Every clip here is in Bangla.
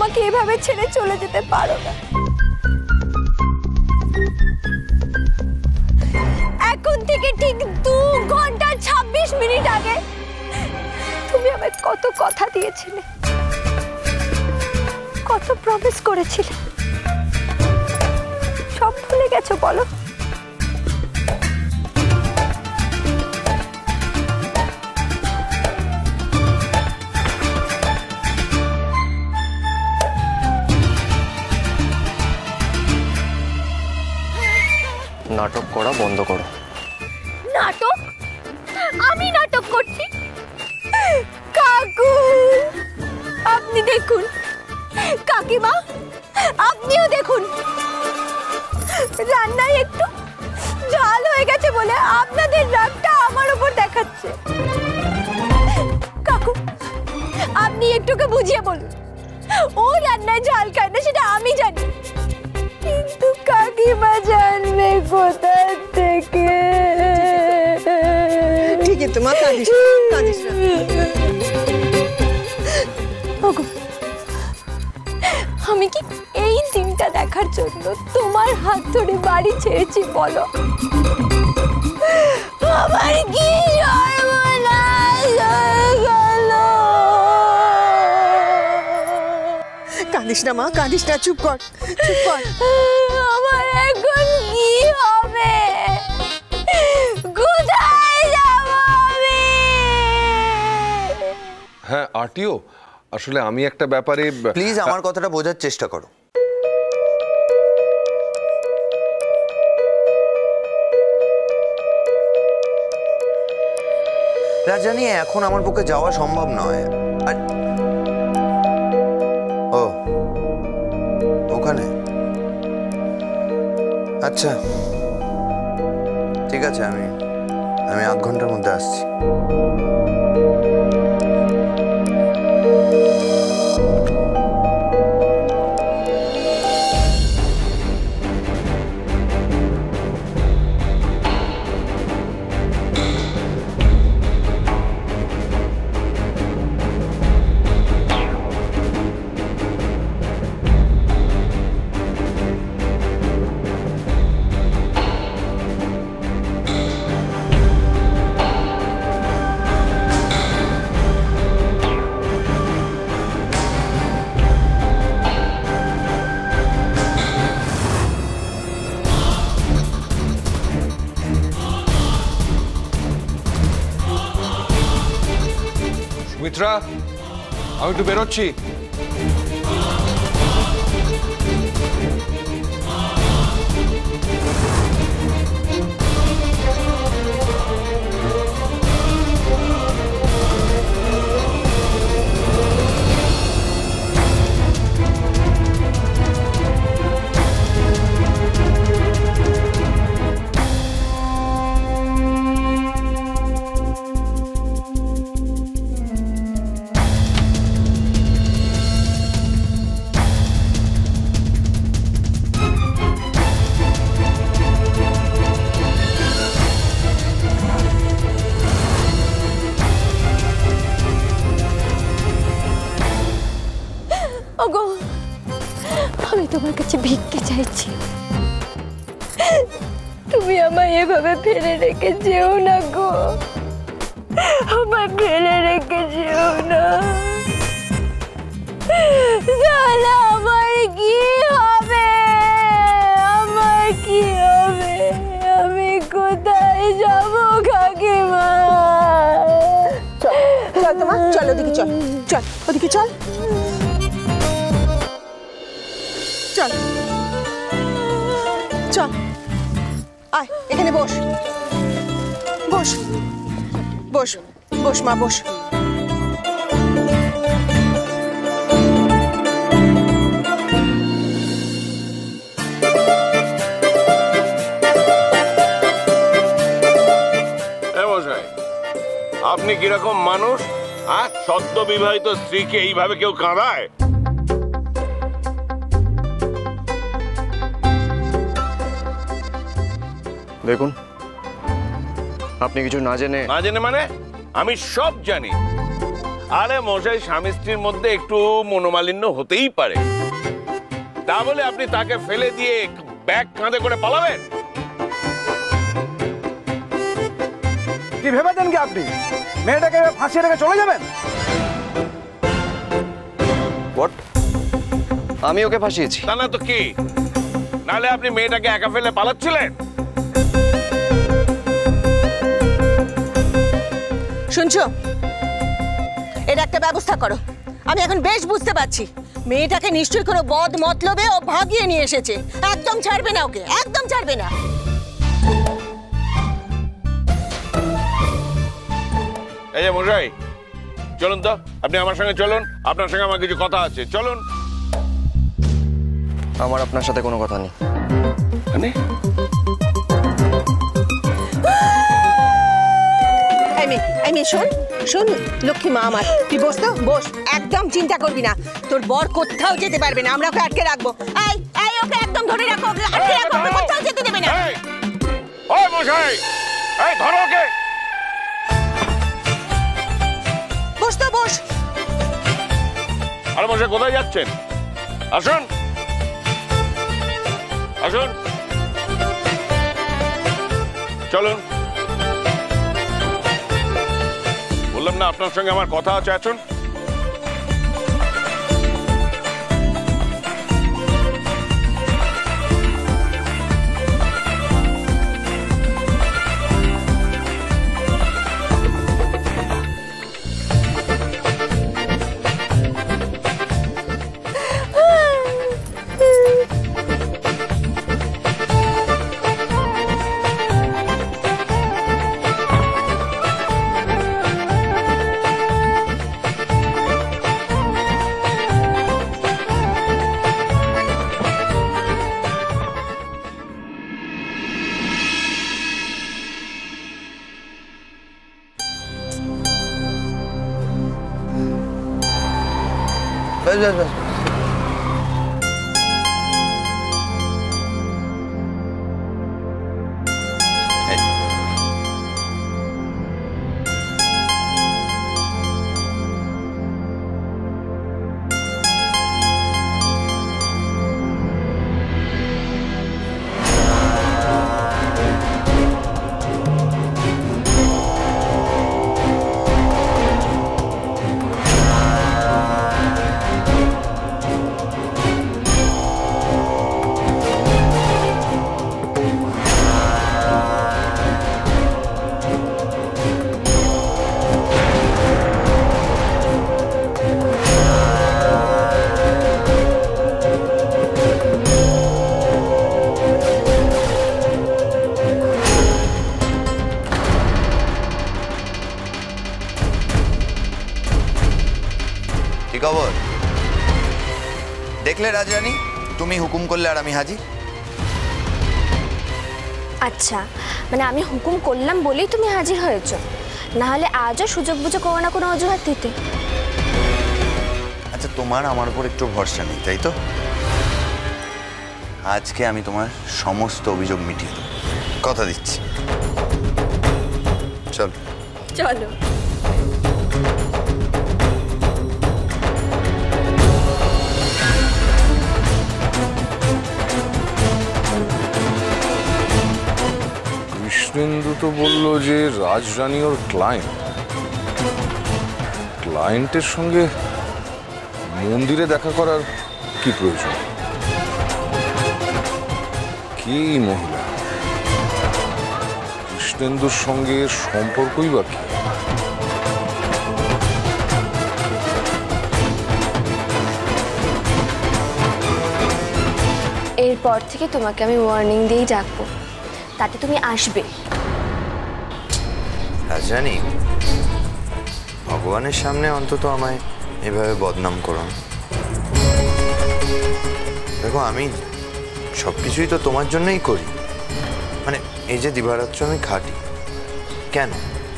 আমাকে এভাবে ছেড়ে চলে যেতে পারো না। এখন থেকে ঠিক 2 ঘন্টা 26 মিনিট আগে তুমি আমায় কত কথা দিয়েছিলে, কত প্রমিস করেছিলে, সব ভুলে গেছো বলো? নাটক করা বন্ধ করো। নাটক? আমি নাটক করছি? কাকু আপনি দেখুন, কাকিমা আপনিও দেখুন, রান্নায় একটু ঝাল হয়ে গেছে বলে আপনাদের রাগটা আমার উপর দেখাচ্ছে। কাকু আপনি একটুকে বুঝিয়ে বলুন, ও রান্নায় ঝাল খায় না সেটা আমি জানি, কিন্তু কাকিমা জানবে কোথা থেকে? ঠিক আছে মা, কাঁদিস কাঁদিস না। আমি কি এই দিনটা দেখার জন্য তোমার হাত ধরে বাড়ি ছেড়েছি বলো? আমার কি সর্বনাশ হয়ে গেল! কাঁদিস না মা, কাঁদিস না, চুপ কর চুপ কর। আমার এখন কি হবে? কোথায় যাব আমি? হ্যাঁ আরটিও, আসলে আমি একটা ব্যাপারে প্লিজ আমার কথাটা বোঝার চেষ্টা করো। রাজধানী এখন আমার পক্ষে যাওয়া সম্ভব নয়। আর ও ওখানে, আচ্ছা ঠিক আছে, আমি 8 ঘন্টার মধ্যে আসছি। সুমিত্রা, আমি একটু বেরোচ্ছি। ওগো আমি তোমার কাছে ভিক্ষে চাইছি, তুমি আমায় এভাবে ফেলে রেখে যেও না গো, আমায় ফেলে রেখে যেও না। তাহলে আমার কি হবে? আমার কি হবে? আমি কোথায় যাব কাকিমা? চল তোমা, চল ওদিকে, চল চল ওদিকে, চল চল চল, আয় এখানে বস বস বস বস মা, বস। আপনি কিরকম মানুষ? সদ্য বিবাহিত স্ত্রীকে এইভাবে কেউ কাঁদায়? দেখুন, আপনি কিছু না জেনে মানে আমি সব জানি। আরে মশাই, স্বামী স্ত্রীর মধ্যে একটু মনোমালিন্য হতেই পারে, তা বলে আপনি তাকে ফেলে দিয়ে ব্যাগ কাঁধে করে পালাবেন? কি ভেবেছেন কি আপনি মেয়েটাকে ফাঁসিয়ে রেখে চলে যাবেন? হোয়াট? আমি ওকে ফাঁসিয়েছি? তা না তো কি, নাহলে আপনি মেয়েটাকে একা ফেলে পালাচ্ছিলেন? শুনছো, এর একটা ব্যবস্থা করো। আমি এখন বেশ বুঝতে পারছি মেয়েটাকে নিশ্চয়ই কোনো বদ মতলবে ও ভাগিয়ে নিয়ে এসেছে। একদম ছাড়বে না ওকে, একদম ছাড়বে না। এই যে মশাই, চলুন তো, আপনি আমার সঙ্গে চলুন, আপনার সঙ্গে আমার কিছু কথা আছে, চলুন। আমার আপনার সাথে কোনো কথা নেই। মানে এই মেয়ে শোন শোন, লক্ষ্মী মা আমার, তুই বস তো, বস, একদম চিন্তা করবি না। তোর বর কোথাও যেতে পারবে না, আমরা ওকে আটকে রাখবো। এই ওকে একদম ধরে রাখো, ওকে আটকে রাখো, ওকে কোথাও যেতে দেবে না। ওই মশাই, এই ধরো ওকে। বস তো, বস। আরে মশাই, কোথায় যাচ্ছেন? আসুন আসুন, চলুন। বললাম না আপনার সঙ্গে আমার কথা আছে, আসুন। ব্যাস ব্যাস ব্যাস। কি খবর? দেখলে রাজরানী, তুমি হুকুম করলে আর আমি হাজির। আচ্ছা, মানে আমি হুকুম করলাম বলেই তুমি হাজির হয়েছ, না হলে আজও সুযোগ বুঝে কোনো না কোনো অজুহাত দিতে। আচ্ছা, তোমার আমার উপর একটু ভরসা নেই, তাই তো? আজকে আমি তোমার সমস্ত অভিযোগ মিটিয়ে দেবো, কথা দিচ্ছি। চল চলো। কৃষ্ণেন্দু তো বললো যে রাজরানী ওর ক্লায়েন্টের সঙ্গে মন্দিরে দেখা করার কি প্রয়োজন? কি মহিলা, কৃষ্ণেন্দুর সঙ্গে সম্পর্কই বা কি? এরপর থেকে তোমাকে আমি ওয়ার্নিং দিয়েই ডাকবো, তাতে তুমি আসবে। রাজরানী, ভগবানের সামনে অন্তত আমায় এভাবে বদনাম করো না। দেখো, আমি সব কিছুই তো তোমার জন্যই করি। মানে এই যে দিবারাত্র আমি খাটি, কেন?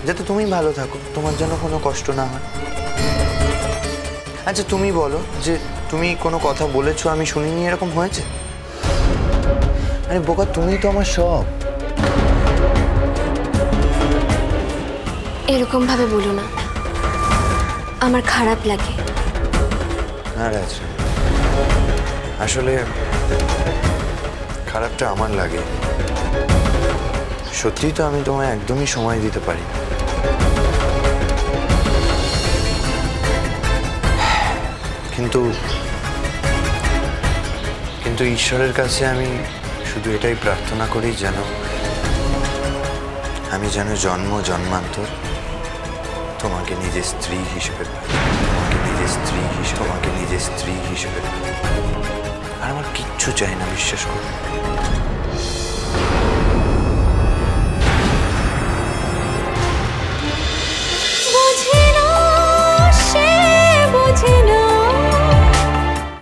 যাতে তুমি ভালো থাকো, তোমার জন্য কোনো কষ্ট না হয়। আচ্ছা তুমি বলো, যে তুমি কোনো কথা বলেছো আমি শুনিনি, এরকম হয়েছে? আরে বোকা, তুমি তো আমার সব। এরকম ভাবে বলো না। আমার খারাপ লাগে। না রাজা, আসলে খারাপটা আমার লাগে। সত্যিই তো আমি তোমায় একদমই সময় দিতে পারি না। কিন্তু কিন্তু ঈশ্বরের কাছে আমি শুধু এটাই প্রার্থনা করি আমি যেন জন্ম জন্মান্তর তোমাকে নিজের স্ত্রী হিসেবে পাই, তোমাকে নিজের স্ত্রী হিসেবে পাই। আর আমার কিচ্ছু চাই না, বিশ্বাস করো।